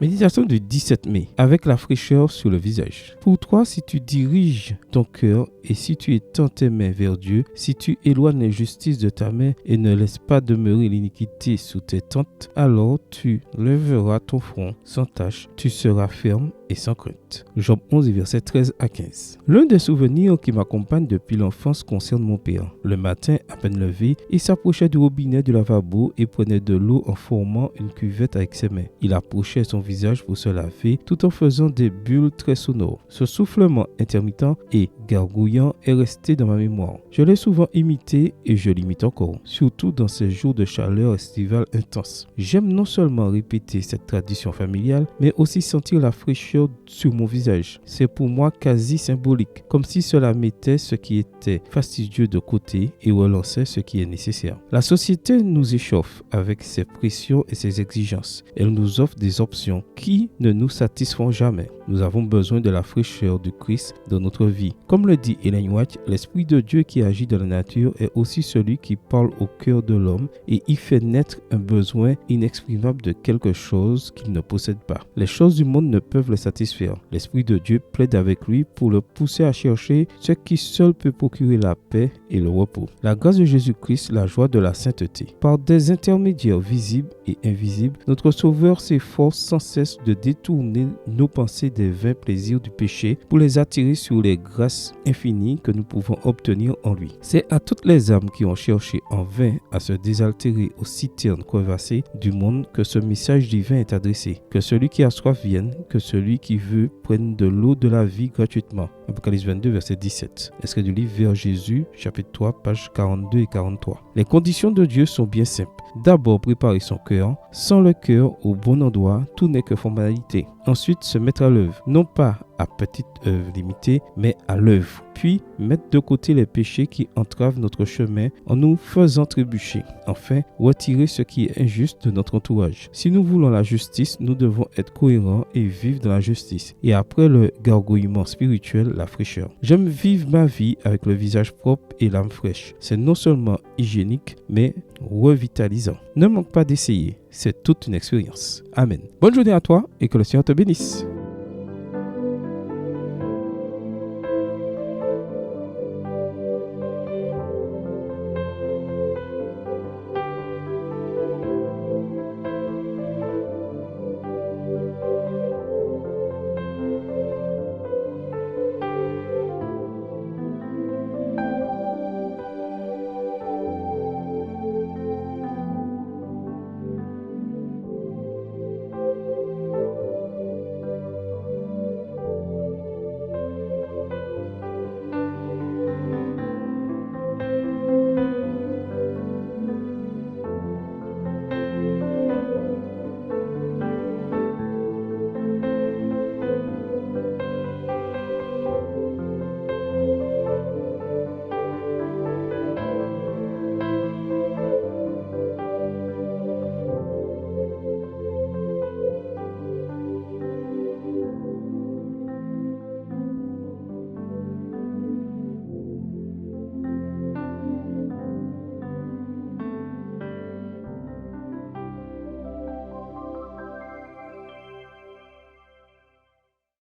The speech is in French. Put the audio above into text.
Méditation du 17 mai, avec la fraîcheur sur le visage. Pour toi, si tu diriges ton cœur et si tu étends tes mains vers Dieu, si tu éloignes l'injustice de ta main et ne laisses pas demeurer l'iniquité sous tes tentes, alors tu lèveras ton front sans tache, tu seras ferme et sans crainte. Job 11, versets 13 à 15. L'un des souvenirs qui m'accompagne depuis l'enfance concerne mon père. Le matin, à peine levé, il s'approchait du robinet du lavabo et prenait de l'eau en formant une cuvette avec ses mains. Il approchait son visage pour se laver tout en faisant des bulles très sonores. Ce soufflement intermittent et gargouillant est resté dans ma mémoire. Je l'ai souvent imité et je l'imite encore, surtout dans ces jours de chaleur estivale intense. J'aime non seulement répéter cette tradition familiale, mais aussi sentir la fraîcheur sur mon visage. C'est pour moi quasi symbolique, comme si cela mettait ce qui était fastidieux de côté et relançait ce qui est nécessaire. La société nous échauffe avec ses pressions et ses exigences. Elle nous offre des options qui ne nous satisfont jamais. Nous avons besoin de la fraîcheur du Christ dans notre vie. Comme le dit Ellen White, l'Esprit de Dieu qui agit dans la nature est aussi celui qui parle au cœur de l'homme et y fait naître un besoin inexprimable de quelque chose qu'il ne possède pas. Les choses du monde ne peuvent le satisfaire. L'Esprit de Dieu plaide avec lui pour le pousser à chercher ce qui seul peut procurer la paix et le repos. La grâce de Jésus-Christ, la joie de la sainteté. Par des intermédiaires visibles et invisibles, notre Sauveur s'efforce sans cesse de détourner nos pensées des vains plaisirs du péché pour les attirer sur les grâces infinies que nous pouvons obtenir en lui. C'est à toutes les âmes qui ont cherché en vain à se désaltérer aux citernes crevassées du monde que ce message divin est adressé. Que celui qui a soif vienne, que celui qui veut prenne de l'eau de la vie gratuitement. Apocalypse 22, verset 17. Extrait du livre Vers Jésus, chapitre 3, pages 42 et 43. Les conditions de Dieu sont bien simples. D'abord, préparer son cœur. Sans le cœur au bon endroit, tout n'est que formalité. Ensuite, se mettre à l'œuvre. Non pas à petite œuvre limitée, mais à l'œuvre. Puis, mettre de côté les péchés qui entravent notre chemin en nous faisant trébucher. Enfin, retirer ce qui est injuste de notre entourage. Si nous voulons la justice, nous devons être cohérents et vivre dans la justice. Et après le gargouillement spirituel, la fraîcheur. J'aime vivre ma vie avec le visage propre et l'âme fraîche. C'est non seulement hygiénique, mais revitalisant. Ne manque pas d'essayer. C'est toute une expérience. Amen. Bonne journée à toi et que le Seigneur te bénisse.